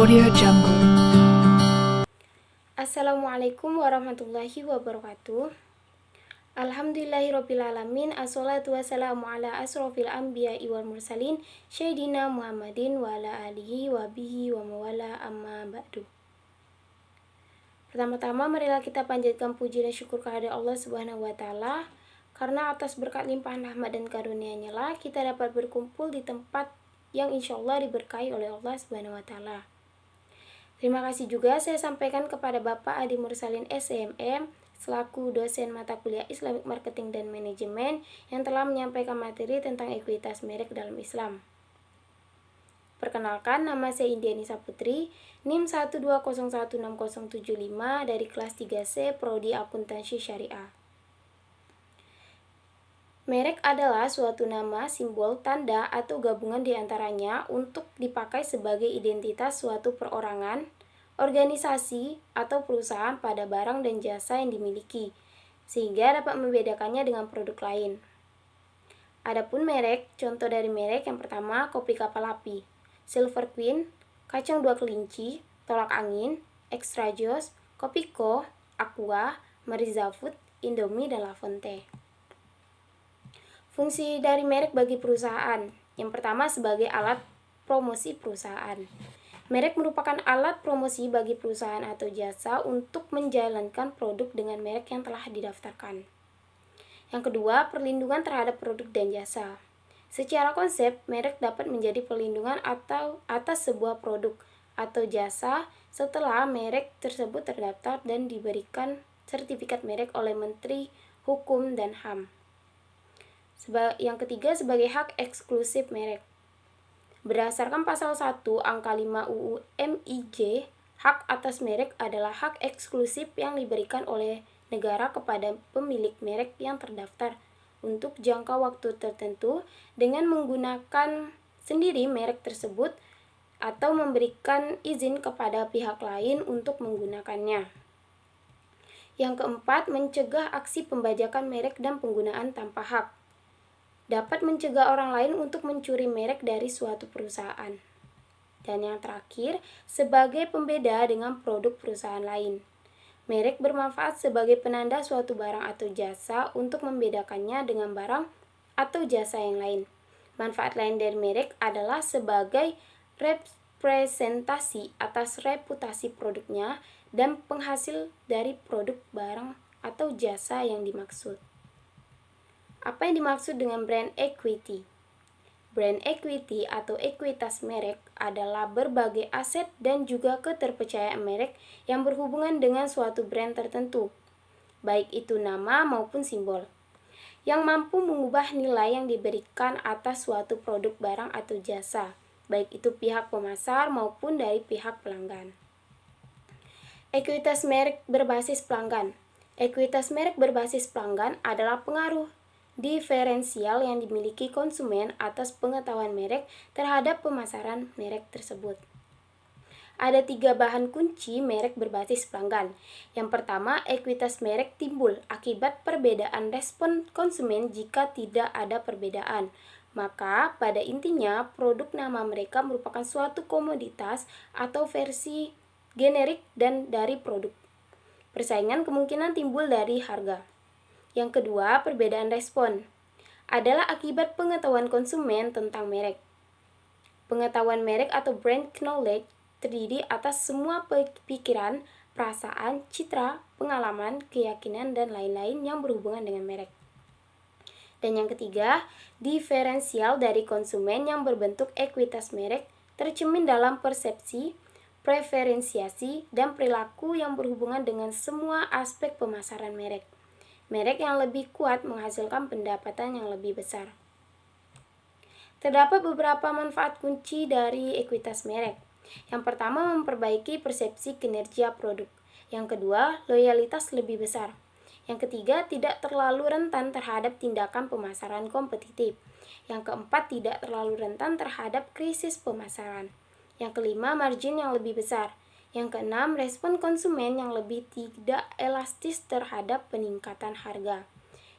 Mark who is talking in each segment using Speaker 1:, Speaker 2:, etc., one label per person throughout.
Speaker 1: Audio Jungle.
Speaker 2: Assalamualaikum warahmatullahi wabarakatuh. Alhamdulillahirrabbilalamin. Assalatu wassalamu ala asrofil anbiya'i wal mursalin Sayyidina Muhammadin wa ala alihi wa bihi wa mawala amma ba'du. Pertama-tama marilah kita panjatkan puji dan syukur kehadirat Allah Subhanahu wa taala, karena atas berkat limpahan rahmat dan karunia-Nya lah kita dapat berkumpul di tempat yang insyaallah diberkahi oleh Allah Subhanahu wa taala. Terima kasih juga saya sampaikan kepada Bapak Adi Mursalin SMM selaku dosen mata kuliah Islamic Marketing dan Manajemen yang telah menyampaikan materi tentang ekuitas merek dalam Islam. Perkenalkan, nama saya Indianisa Putri, NIM 120160075 dari kelas 3C Prodi Akuntansi Syariah. Merek adalah suatu nama, simbol, tanda, atau gabungan di antaranya untuk dipakai sebagai identitas suatu perorangan, organisasi, atau perusahaan pada barang dan jasa yang dimiliki, sehingga dapat membedakannya dengan produk lain. Adapun merek, contoh dari merek yang pertama, kopi kapal api, Silver Queen, kacang dua kelinci, tolak angin, Extra Joss, Kopiko, Aqua, Mariza Food, Indomie, dan Lafonte. Fungsi dari merek bagi perusahaan. Yang pertama, sebagai alat promosi perusahaan. Merek merupakan alat promosi bagi perusahaan atau jasa untuk menjalankan produk dengan merek yang telah didaftarkan. Yang kedua, perlindungan terhadap produk dan jasa. Secara konsep, merek dapat menjadi perlindungan atau atas sebuah produk atau jasa setelah merek tersebut terdaftar dan diberikan sertifikat merek oleh Menteri Hukum dan HAM. Yang ketiga, sebagai hak eksklusif merek. Berdasarkan pasal 1 angka 5 UU MIJ, hak atas merek adalah hak eksklusif yang diberikan oleh negara kepada pemilik merek yang terdaftar untuk jangka waktu tertentu dengan menggunakan sendiri merek tersebut atau memberikan izin kepada pihak lain untuk menggunakannya. Yang keempat, mencegah aksi pembajakan merek dan penggunaan tanpa hak. Dapat mencegah orang lain untuk mencuri merek dari suatu perusahaan. Dan yang terakhir, sebagai pembeda dengan produk perusahaan lain. Merek bermanfaat sebagai penanda suatu barang atau jasa untuk membedakannya dengan barang atau jasa yang lain. Manfaat lain dari merek adalah sebagai representasi atas reputasi produknya dan penghasil dari produk, barang, atau jasa yang dimaksud. Apa yang dimaksud dengan brand equity? Brand equity atau ekuitas merek adalah berbagai aset dan juga keterpercayaan merek yang berhubungan dengan suatu brand tertentu, baik itu nama maupun simbol, yang mampu mengubah nilai yang diberikan atas suatu produk, barang, atau jasa, baik itu pihak pemasar maupun dari pihak pelanggan. Ekuitas merek berbasis pelanggan. Ekuitas merek berbasis pelanggan adalah pengaruh diferensial yang dimiliki konsumen atas pengetahuan merek terhadap pemasaran merek tersebut. Ada 3 bahan kunci merek berbasis pelanggan. Yang pertama, ekuitas merek timbul akibat perbedaan respon konsumen. Jika tidak ada perbedaan, maka pada intinya produk nama mereka merupakan suatu komoditas atau versi generik dan dari produk. Persaingan kemungkinan timbul dari harga. Yang kedua, perbedaan respon adalah akibat pengetahuan konsumen tentang merek. Pengetahuan merek atau brand knowledge terdiri atas semua pikiran, perasaan, citra, pengalaman, keyakinan, dan lain-lain yang berhubungan dengan merek. Dan yang ketiga, diferensial dari konsumen yang berbentuk ekuitas merek tercermin dalam persepsi, preferensiasi, dan perilaku yang berhubungan dengan semua aspek pemasaran merek. Merek yang lebih kuat menghasilkan pendapatan yang lebih besar. Terdapat beberapa manfaat kunci dari ekuitas merek. Yang pertama, memperbaiki persepsi kinerja produk. Yang kedua, loyalitas lebih besar. Yang ketiga, tidak terlalu rentan terhadap tindakan pemasaran kompetitif. Yang keempat, tidak terlalu rentan terhadap krisis pemasaran. Yang kelima, margin yang lebih besar. Yang keenam, respon konsumen yang lebih tidak elastis terhadap peningkatan harga.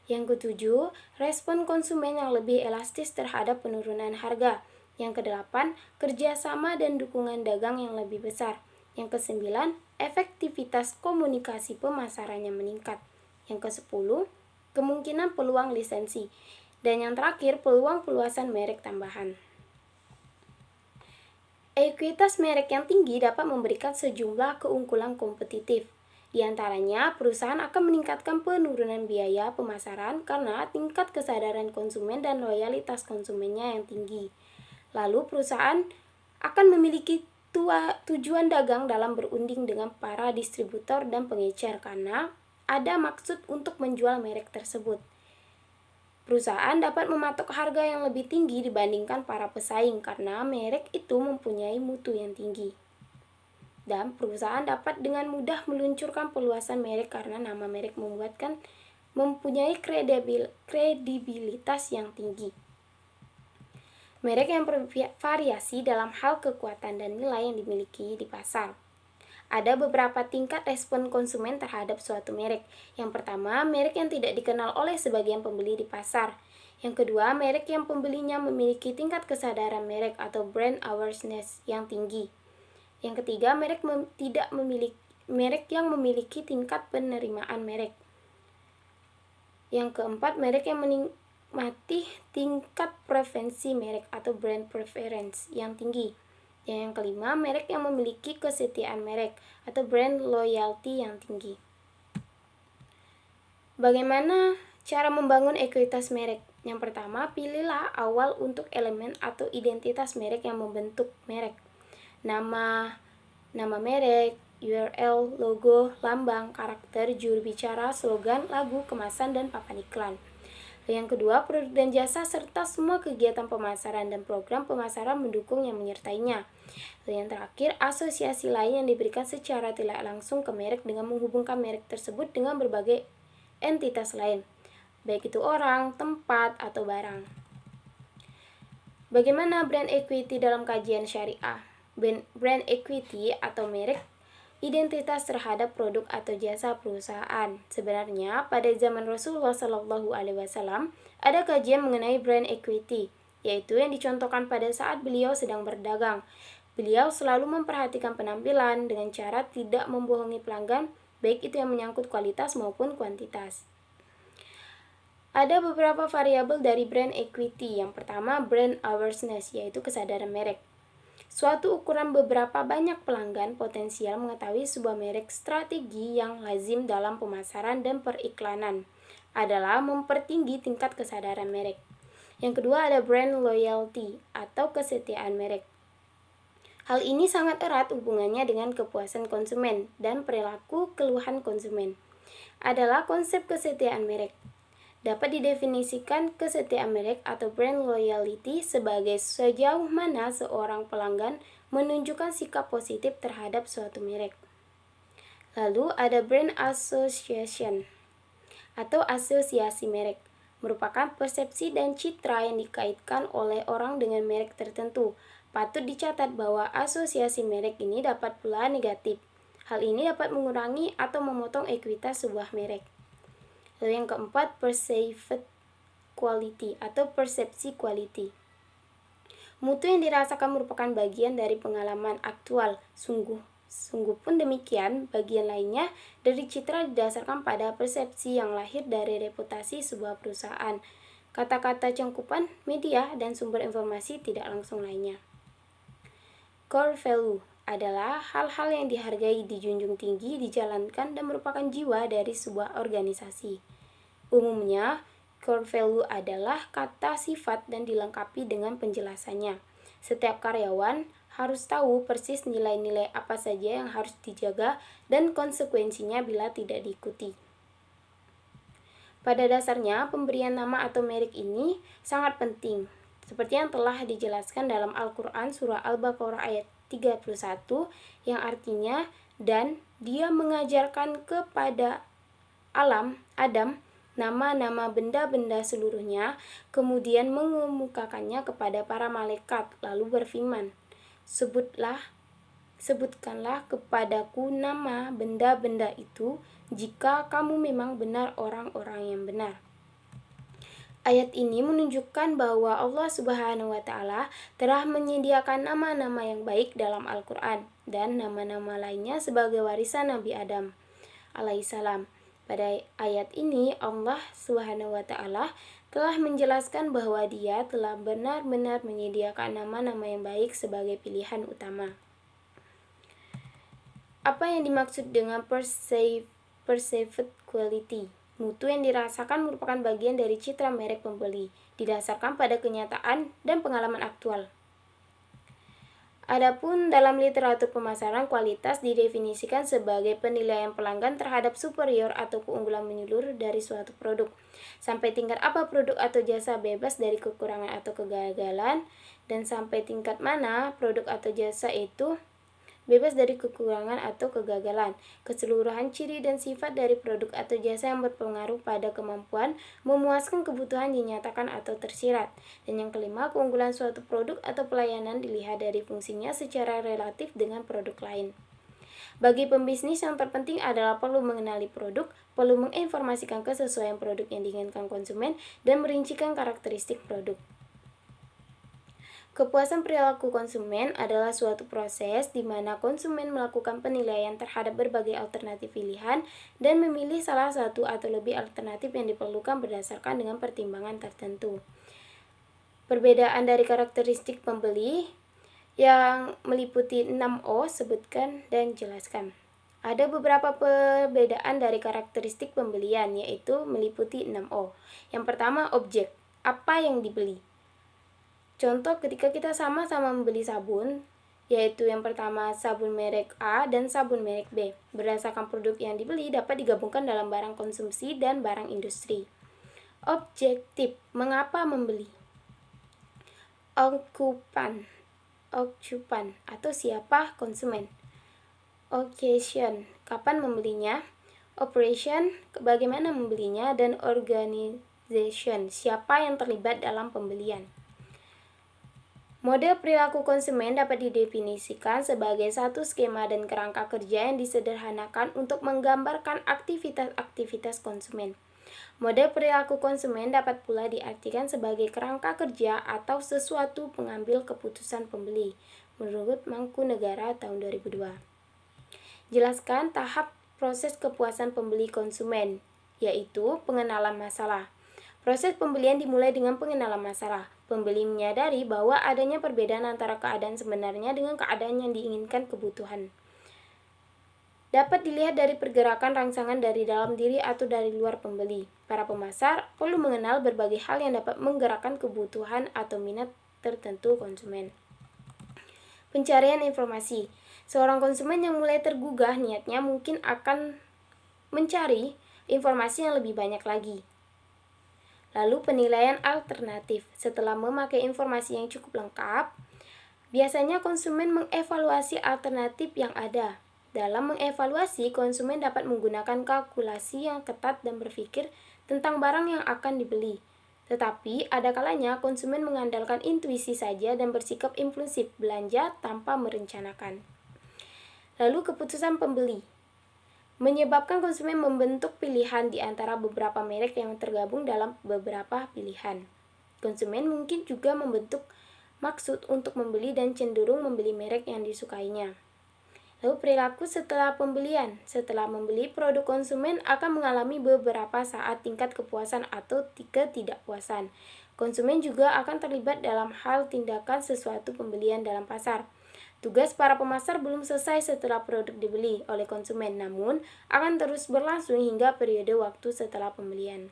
Speaker 2: Yang ketujuh, respon konsumen yang lebih elastis terhadap penurunan harga. Yang kedelapan, kerjasama dan dukungan dagang yang lebih besar. Yang kesembilan, efektivitas komunikasi pemasarannya meningkat. Yang kesepuluh, kemungkinan peluang lisensi. Dan yang terakhir, peluang peluasan merek tambahan. Ekuitas merek yang tinggi dapat memberikan sejumlah keunggulan kompetitif. Di antaranya, perusahaan akan meningkatkan penurunan biaya pemasaran karena tingkat kesadaran konsumen dan loyalitas konsumennya yang tinggi. Lalu, perusahaan akan memiliki tujuan dagang dalam berunding dengan para distributor dan pengecer karena ada maksud untuk menjual merek tersebut. Perusahaan dapat mematok harga yang lebih tinggi dibandingkan para pesaing karena merek itu mempunyai mutu yang tinggi. Dan perusahaan dapat dengan mudah meluncurkan peluasan merek karena nama merek mempunyai kredibilitas yang tinggi. Merek yang bervariasi dalam hal kekuatan dan nilai yang dimiliki di pasar. Ada beberapa tingkat respon konsumen terhadap suatu merek. Yang pertama, merek yang tidak dikenal oleh sebagian pembeli di pasar. Yang kedua, merek yang pembelinya memiliki tingkat kesadaran merek atau brand awareness yang tinggi. Yang ketiga, merek yang memiliki tingkat penerimaan merek. Yang keempat, merek yang menikmati tingkat preferensi merek atau brand preference yang tinggi. Yang kelima, merek yang memiliki kesetiaan merek atau brand loyalty yang tinggi. Bagaimana cara membangun ekuitas merek? Yang pertama, pilihlah awal untuk elemen atau identitas merek yang membentuk merek. Nama merek, URL, logo, lambang, karakter, juru bicara, slogan, lagu, kemasan, dan papan iklan. Yang kedua, produk dan jasa serta semua kegiatan pemasaran dan program pemasaran mendukung yang menyertainya. Yang terakhir, asosiasi lain yang diberikan secara tidak langsung ke merek dengan menghubungkan merek tersebut dengan berbagai entitas lain, baik itu orang, tempat, atau barang. Bagaimana brand equity dalam kajian syariah? Brand equity atau merek identitas terhadap produk atau jasa perusahaan. Sebenarnya pada zaman Rasulullah SAW ada kajian mengenai brand equity, yaitu yang dicontohkan pada saat beliau sedang berdagang. Beliau selalu memperhatikan penampilan dengan cara tidak membohongi pelanggan, baik itu yang menyangkut kualitas maupun kuantitas. Ada beberapa variabel dari brand equity. Yang pertama, brand awareness, yaitu kesadaran merek. Suatu ukuran beberapa banyak pelanggan potensial mengetahui sebuah merek. Strategi yang lazim dalam pemasaran dan periklanan adalah mempertinggi tingkat kesadaran merek. Yang kedua ada brand loyalty atau kesetiaan merek. Hal ini sangat erat hubungannya dengan kepuasan konsumen dan perilaku keluhan konsumen. Adalah konsep kesetiaan merek. Dapat didefinisikan kesetiaan merek atau brand loyalty sebagai sejauh mana seorang pelanggan menunjukkan sikap positif terhadap suatu merek. Lalu ada brand association atau asosiasi merek, merupakan persepsi dan citra yang dikaitkan oleh orang dengan merek tertentu. Patut dicatat bahwa asosiasi merek ini dapat pula negatif. Hal ini dapat mengurangi atau memotong ekuitas sebuah merek. Lalu yang keempat, perceived quality atau persepsi quality. Mutu yang dirasakan merupakan bagian dari pengalaman aktual. Sungguh pun demikian, bagian lainnya dari citra didasarkan pada persepsi yang lahir dari reputasi sebuah perusahaan, kata-kata cangkupan, media, dan sumber informasi tidak langsung lainnya. Core value adalah hal-hal yang dihargai, dijunjung tinggi, dijalankan, dan merupakan jiwa dari sebuah organisasi. Umumnya, core value adalah kata sifat dan dilengkapi dengan penjelasannya. Setiap karyawan harus tahu persis nilai-nilai apa saja yang harus dijaga dan konsekuensinya bila tidak diikuti. Pada dasarnya, pemberian nama atau merek ini sangat penting, seperti yang telah dijelaskan dalam Al-Quran surah Al-Baqarah ayat 31 yang artinya, dan dia mengajarkan kepada Adam nama-nama benda-benda seluruhnya, kemudian mengemukakannya kepada para malaikat, lalu berfirman, Sebutkanlah kepadaku nama benda-benda itu, jika kamu memang benar orang-orang yang benar. Ayat ini menunjukkan bahwa Allah Subhanahu wa Ta'ala telah menyediakan nama-nama yang baik dalam Al-Quran dan nama-nama lainnya sebagai warisan Nabi Adam alaihissalam. Pada ayat ini Allah Subhanahu wa Ta'ala telah menjelaskan bahwa Dia telah benar-benar menyediakan nama-nama yang baik sebagai pilihan utama. Apa yang dimaksud dengan perceived quality? Mutu yang dirasakan merupakan bagian dari citra merek pembeli, didasarkan pada kenyataan dan pengalaman aktual. Adapun dalam literatur pemasaran, kualitas didefinisikan sebagai penilaian pelanggan terhadap superior atau keunggulan menyeluruh dari suatu produk. Sampai tingkat apa produk atau jasa bebas dari kekurangan atau kegagalan, dan sampai tingkat mana produk atau jasa itu bebas dari kekurangan atau kegagalan. Keseluruhan ciri dan sifat dari produk atau jasa yang berpengaruh pada kemampuan memuaskan kebutuhan dinyatakan atau tersirat. Dan yang kelima, keunggulan suatu produk atau pelayanan dilihat dari fungsinya secara relatif dengan produk lain. Bagi pembisnis, yang terpenting adalah perlu mengenali produk, perlu menginformasikan kesesuaian produk yang diinginkan konsumen, dan merincikan karakteristik produk. Kepuasan perilaku konsumen adalah suatu proses di mana konsumen melakukan penilaian terhadap berbagai alternatif pilihan dan memilih salah satu atau lebih alternatif yang diperlukan berdasarkan dengan pertimbangan tertentu. Perbedaan dari karakteristik pembeli yang meliputi 6O sebutkan dan jelaskan. Ada beberapa perbedaan dari karakteristik pembelian, yaitu meliputi 6O. Yang pertama, objek. Apa yang dibeli? Contoh ketika kita sama-sama membeli sabun, yaitu yang pertama sabun merek A dan sabun merek B. Berdasarkan produk yang dibeli dapat digabungkan dalam barang konsumsi dan barang industri. Objektif, mengapa membeli? Okupan atau siapa konsumen. Occasion, kapan membelinya? Operation, bagaimana membelinya? Dan organization, siapa yang terlibat dalam pembelian. Model perilaku konsumen dapat didefinisikan sebagai satu skema dan kerangka kerja yang disederhanakan untuk menggambarkan aktivitas-aktivitas konsumen. Model perilaku konsumen dapat pula diartikan sebagai kerangka kerja atau sesuatu pengambil keputusan pembeli, menurut Mangkunegara tahun 2002. Jelaskan tahap proses kepuasan pembeli konsumen, yaitu pengenalan masalah. Proses pembelian dimulai dengan pengenalan masalah. Pembeli menyadari bahwa adanya perbedaan antara keadaan sebenarnya dengan keadaan yang diinginkan kebutuhan. Dapat dilihat dari pergerakan rangsangan dari dalam diri atau dari luar pembeli. Para pemasar perlu mengenal berbagai hal yang dapat menggerakkan kebutuhan atau minat tertentu konsumen. Pencarian informasi. Seorang konsumen yang mulai tergugah niatnya mungkin akan mencari informasi yang lebih banyak lagi. Lalu penilaian alternatif. Setelah memakai informasi yang cukup lengkap, biasanya konsumen mengevaluasi alternatif yang ada. Dalam mengevaluasi, konsumen dapat menggunakan kalkulasi yang ketat dan berpikir tentang barang yang akan dibeli. Tetapi ada kalanya konsumen mengandalkan intuisi saja dan bersikap impulsif belanja tanpa merencanakan. Lalu keputusan pembeli menyebabkan konsumen membentuk pilihan di antara beberapa merek yang tergabung dalam beberapa pilihan. Konsumen mungkin juga membentuk maksud untuk membeli dan cenderung membeli merek yang disukainya. Lalu perilaku setelah pembelian. Setelah membeli, produk konsumen akan mengalami beberapa saat tingkat kepuasan atau ketidakpuasan. Konsumen juga akan terlibat dalam hal tindakan sesuatu pembelian dalam pasar. Tugas para pemasar belum selesai setelah produk dibeli oleh konsumen, namun akan terus berlangsung hingga periode waktu setelah pembelian.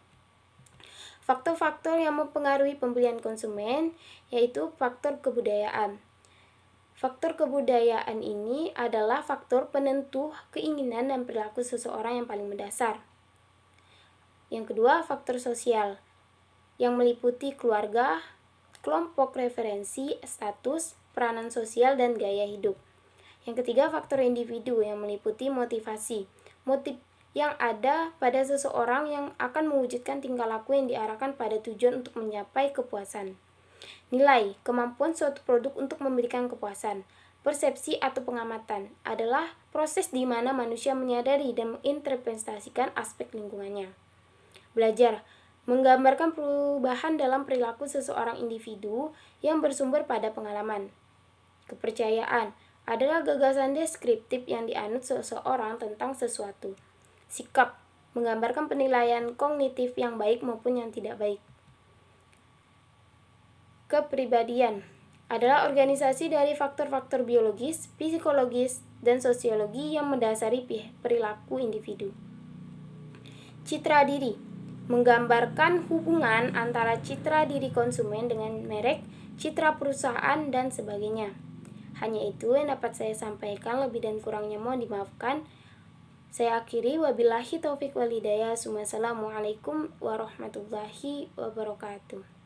Speaker 2: Faktor-faktor yang mempengaruhi pembelian konsumen yaitu faktor kebudayaan. Faktor kebudayaan ini adalah faktor penentu keinginan dan perilaku seseorang yang paling mendasar. Yang kedua, faktor sosial yang meliputi keluarga, kelompok referensi, status, peranan sosial, dan gaya hidup. Yang ketiga, faktor individu yang meliputi motivasi, motif yang ada pada seseorang yang akan mewujudkan tingkah laku yang diarahkan pada tujuan untuk mencapai kepuasan. Nilai, kemampuan suatu produk untuk memberikan kepuasan. Persepsi atau pengamatan adalah proses di mana manusia menyadari dan menginterpretasikan aspek lingkungannya. Belajar, menggambarkan perubahan dalam perilaku seseorang individu yang bersumber pada pengalaman. Kepercayaan adalah gagasan deskriptif yang dianut seseorang tentang sesuatu. Sikap menggambarkan penilaian kognitif yang baik maupun yang tidak baik. Kepribadian adalah organisasi dari faktor-faktor biologis, psikologis, dan sosiologi yang mendasari perilaku individu. Citra diri menggambarkan hubungan antara citra diri konsumen dengan merek, citra perusahaan, dan sebagainya. Hanya itu yang dapat saya sampaikan, lebih dan kurangnya mohon dimaafkan. Saya akhiri, wabillahi taufik wal hidayah. Wassalamualaikum warahmatullahi wabarakatuh.